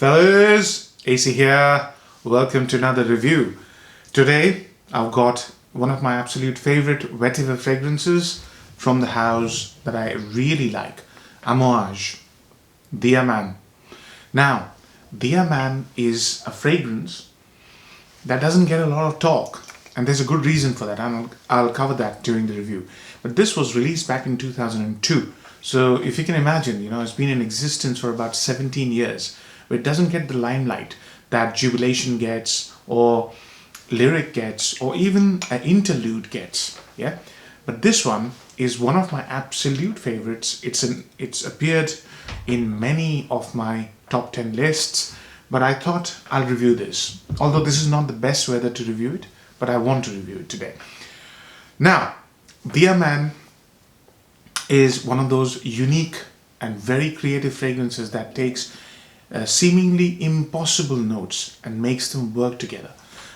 Fellas, AC here. Welcome to another review. Today I've got one of my absolute favorite vetiver fragrances from the house that I really like, Amouage Dia Man. Now, Dia Man is a fragrance that doesn't get a lot of talk, and there's a good reason for that, and I'll cover that during the review. But this was released back in 2002, so if you can imagine, it's been in existence for about 17 years. It doesn't get the limelight that Jubilation gets, or Lyric gets, or even an Interlude gets. Yeah, but this one is one of my absolute favorites. It's appeared in many of my top 10 lists, but I thought I'll review this. Although this is not the best weather to review it, but I want to review it today. Now, Dia Man is one of those unique and very creative fragrances that takes seemingly impossible notes and makes them work together.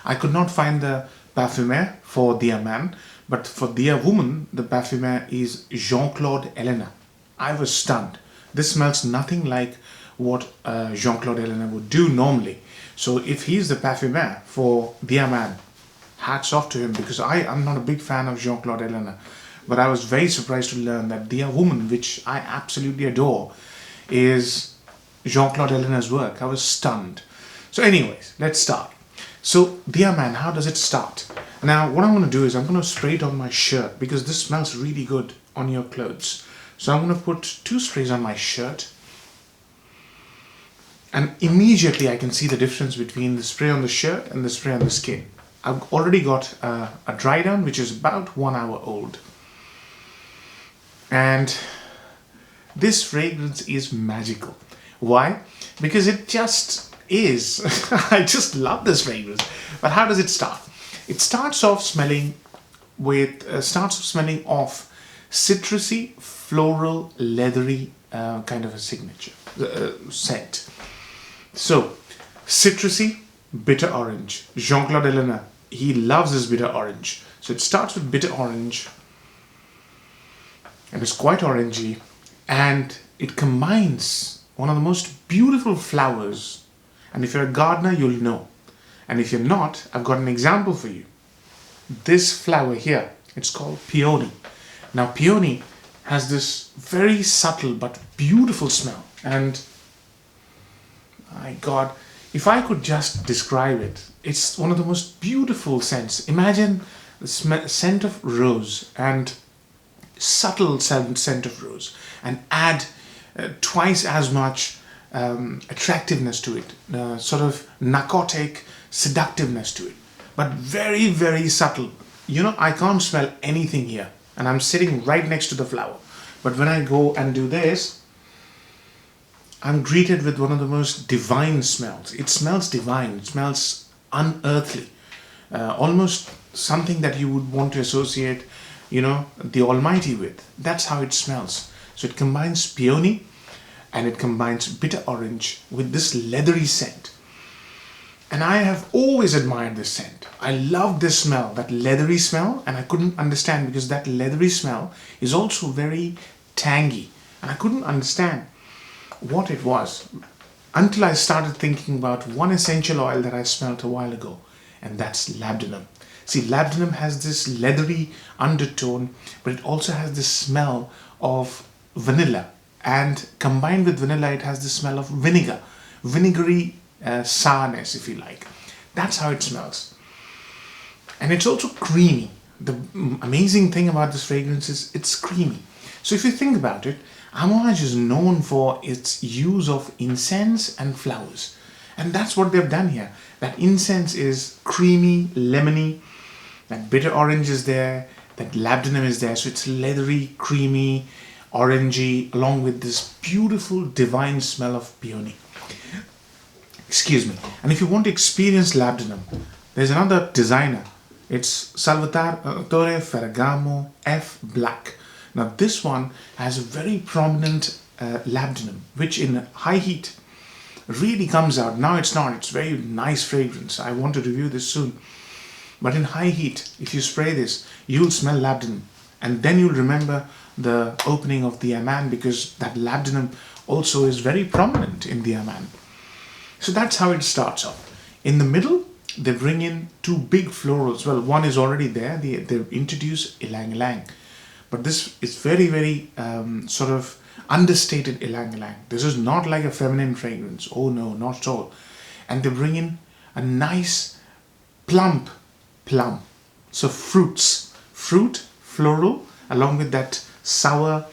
I could not find the parfumeur for Dia Man, but for Dia Woman, the parfumeur is Jean-Claude Ellena. I was stunned. This smells nothing like what Jean-Claude Ellena would do normally. So if he's the parfumeur for Dia Man, hats off to him, because I am not a big fan of Jean-Claude Ellena. But I was very surprised to learn that Dia Woman, which I absolutely adore, is Jean-Claude Ellena's work. I was stunned. So anyways, let's start. So Dia Man, how does it start? Now what I'm going to do is I'm going to spray it on my shirt, because this smells really good on your clothes. So I'm going to put 2 sprays on my shirt, and immediately I can see the difference between the spray on the shirt and the spray on the skin. I've already got a dry down which is about 1 hour old, and this fragrance is magical. Why? Because it just is. I just love this fragrance. But how does it start? It starts off smelling of citrusy, floral, leathery kind of a signature scent. So, citrusy, bitter orange. Jean-Claude Ellena, he loves his bitter orange. So it starts with bitter orange, and it's quite orangey, and it combines one of the most beautiful flowers. And if you're a gardener, you'll know. And if you're not, I've got an example for you. This flower here, it's called peony. Now peony has this very subtle but beautiful smell. And my God, if I could just describe it, it's one of the most beautiful scents. Imagine the scent of rose and subtle scent of rose, and add twice as much attractiveness to it, sort of narcotic seductiveness to it, but very, very subtle. I can't smell anything here, and I'm sitting right next to the flower. But when I go and do this, I'm greeted with one of the most divine smells. It smells divine. It smells unearthly, almost something that you would want to associate, the Almighty with. That's how it smells. So it combines peony and it combines bitter orange with this leathery scent. And I have always admired this scent. I love this smell, that leathery smell, and I couldn't understand, because that leathery smell is also very tangy. And I couldn't understand what it was until I started thinking about one essential oil that I smelled a while ago, and that's labdanum. See, labdanum has this leathery undertone, but it also has this smell of vanilla, and combined with vanilla it has the smell of vinegar, vinegary sourness, if you like. That's how it smells. And it's also creamy. The amazing thing about this fragrance is it's creamy. So if you think about it, Amouage is known for its use of incense and flowers, and that's what they've done here. That incense is creamy, lemony, that bitter orange is there, that labdanum is there, so it's leathery, creamy, orangey, along with this beautiful divine smell of peony. Excuse me. And if you want to experience labdanum, there's another designer. It's Salvatore Ferragamo F Black. Now this one has a very prominent labdanum, which in high heat really comes out. Now it's not. It's very nice fragrance. I want to review this soon. But in high heat, if you spray this, you'll smell labdanum, and then you'll remember the opening of Dia Man, because that labdanum also is very prominent in Dia Man. So that's how it starts off. In the middle, they bring in two big florals. Well, one is already there. They introduce ylang ylang. But this is very, very sort of understated ylang ylang. This is not like a feminine fragrance. Oh no, not at all. And they bring in a nice plump plum. So fruit, floral, along with that sour,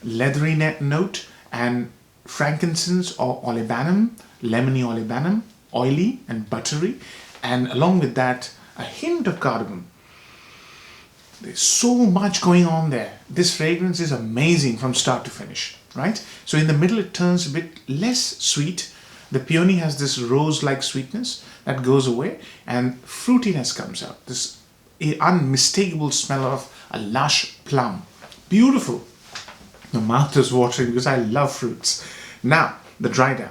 leathery note, and frankincense or olibanum, lemony olibanum, oily and buttery, and along with that, a hint of cardamom. There's so much going on there. This fragrance is amazing from start to finish, right? So in the middle, it turns a bit less sweet. The peony has this rose-like sweetness that goes away, and fruitiness comes out. This unmistakable smell of a lush plum. Beautiful. My mouth is watering because I love fruits. Now, the dry down.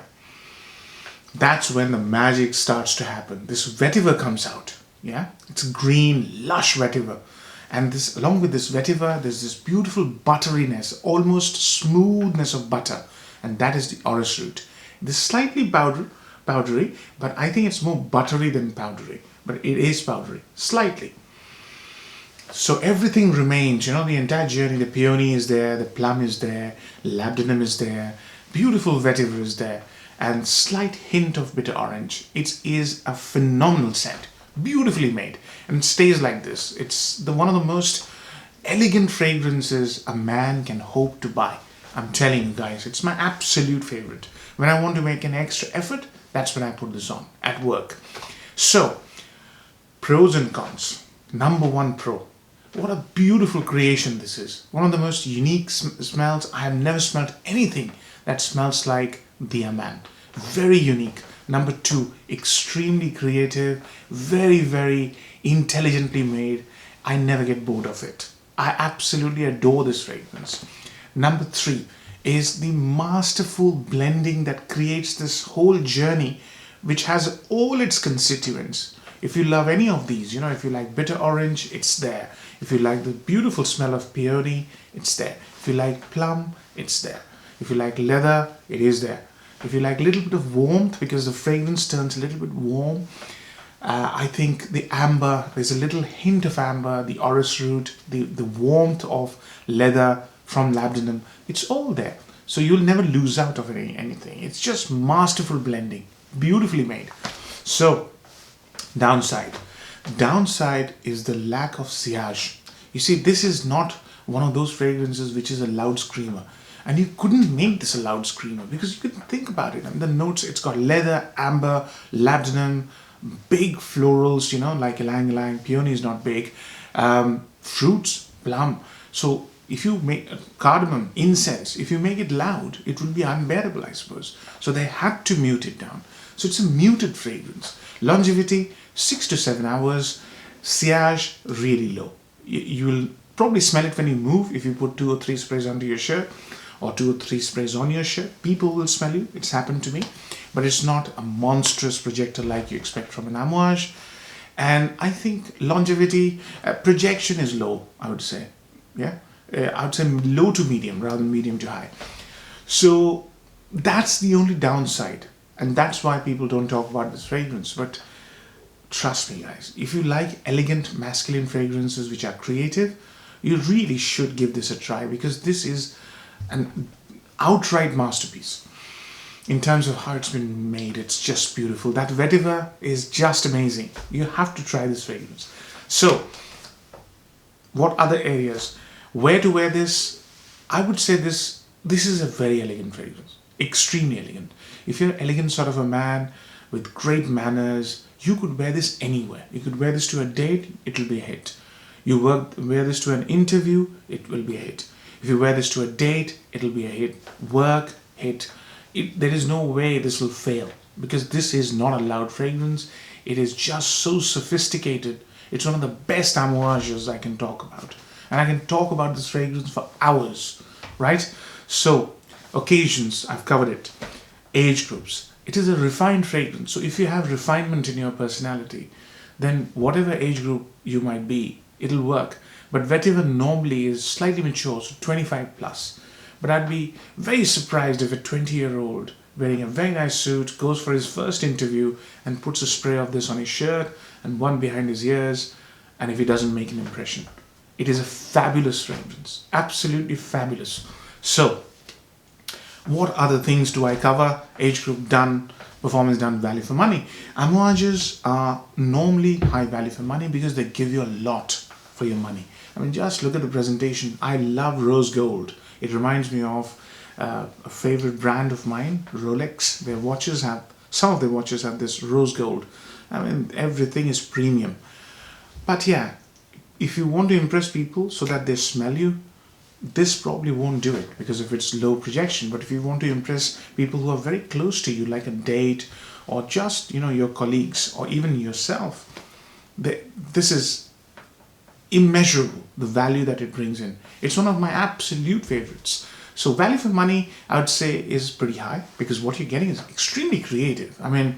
That's when the magic starts to happen. This vetiver comes out. Yeah, it's green, lush vetiver. And this, along with this vetiver, there's this beautiful butteriness, almost smoothness of butter. And that is the orris root. This is slightly powdery, but I think it's more buttery than powdery. But it is powdery, slightly. So everything remains, the entire journey. The peony is there, the plum is there, labdanum is there, beautiful vetiver is there, and slight hint of bitter orange. It is a phenomenal scent, beautifully made, and it stays like this. It's one of the most elegant fragrances a man can hope to buy. I'm telling you guys, it's my absolute favorite. When I want to make an extra effort, that's when I put this on, at work. So, pros and cons. Number one pro. What a beautiful creation this is. One of the most unique smells. I have never smelled anything that smells like Dia Man. Very unique. Number two, extremely creative, very, very intelligently made. I never get bored of it. I absolutely adore this fragrance. Number three is the masterful blending that creates this whole journey, which has all its constituents. If you love any of these, if you like bitter orange, it's there. If you like the beautiful smell of peony, it's there. If you like plum, it's there. If you like leather, it is there. If you like a little bit of warmth, because the fragrance turns a little bit warm, I think the amber, there's a little hint of amber, the orris root, the warmth of leather from labdanum, it's all there. So you'll never lose out of anything. It's just masterful blending, beautifully made. So, downside. Downside is the lack of sillage. You see, this is not one of those fragrances which is a loud screamer. And you couldn't make this a loud screamer because you couldn't think about it. I mean, the notes, it's got leather, amber, labdanum, big florals, like ylang ylang, peony is not big, fruits, plum. So if you make cardamom, incense, if you make it loud, it will be unbearable, I suppose. So they had to mute it down. So it's a muted fragrance. Longevity, 6 to 7 hours. Sillage, really low. You will probably smell it when you move. If you put 2 or 3 sprays under your shirt or 2 or 3 sprays on your shirt, people will smell you. It's happened to me. But it's not a monstrous projector like you expect from an Amouage. And I think longevity, projection is low, I would say. Yeah, I would say low to medium rather than medium to high. So that's the only downside. And that's why people don't talk about this fragrance. But trust me, guys, if you like elegant masculine fragrances which are creative, you really should give this a try, because this is an outright masterpiece. In terms of how it's been made, it's just beautiful. That vetiver is just amazing. You have to try this fragrance. So, what other areas? Where to wear this? I would say this is a very elegant fragrance. Extremely elegant. If you're an elegant sort of a man with great manners, you could wear this anywhere. You could wear this to a date, it will be a hit. You wear this to an interview, it will be a hit. If you wear this to a date, it will be a hit. Work, hit. There is no way this will fail, because this is not a loud fragrance. It is just so sophisticated. It's one of the best Amouages I can talk about. And I can talk about this fragrance for hours, right? So, occasions, I've covered it. Age groups. It is a refined fragrance. So if you have refinement in your personality, then whatever age group you might be, it'll work. But vetiver normally is slightly mature, so 25 plus. But I'd be very surprised if a 20-year-old wearing a very nice suit, goes for his first interview and puts a spray of this on his shirt and one behind his ears, and if he doesn't make an impression. It is a fabulous fragrance, absolutely fabulous. So, what other things do I cover? Age group done, performance done, value for money. Amouages are normally high value for money because they give you a lot for your money. I mean, just look at the presentation. I love rose gold. It reminds me of a favorite brand of mine, Rolex. Some of their watches have this rose gold. I mean, everything is premium. But yeah, if you want to impress people so that they smell you, this probably won't do it because of its low projection. But if you want to impress people who are very close to you, like a date or just, your colleagues or even yourself, this is immeasurable, the value that it brings in. It's one of my absolute favorites. So value for money, I would say, is pretty high because what you're getting is extremely creative. I mean,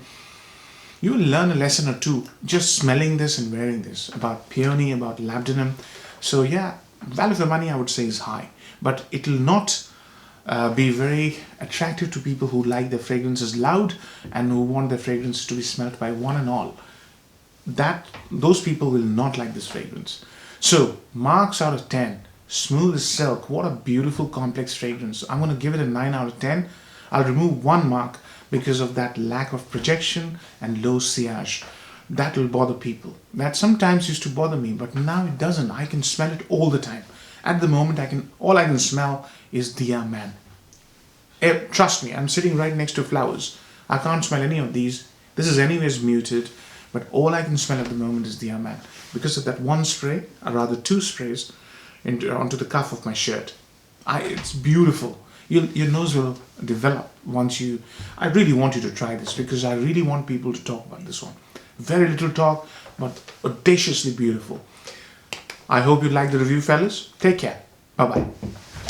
you will learn a lesson or two just smelling this and wearing this about peony, about labdanum. So yeah, value for money, I would say, is high, but it will not be very attractive to people who like their fragrances loud and who want their fragrances to be smelled by one and all. Those people will not like this fragrance. So marks out of 10. Smooth as silk. What a beautiful complex fragrance. I'm going to give it a 9 out of 10. I'll remove one mark because of that lack of projection and low sillage. That will bother people. That sometimes used to bother me, but now it doesn't. I can smell it all the time. At the moment, all I can smell is Dia Man. Trust me, I'm sitting right next to flowers. I can't smell any of these. This is anyways muted, but all I can smell at the moment is Dia Man because of that one spray, or rather two sprays, onto the cuff of my shirt. It's beautiful. Your nose will develop once I really want you to try this because I really want people to talk about this one. Very little talk, but audaciously beautiful. I hope you liked the review, fellas. Take care. Bye-bye.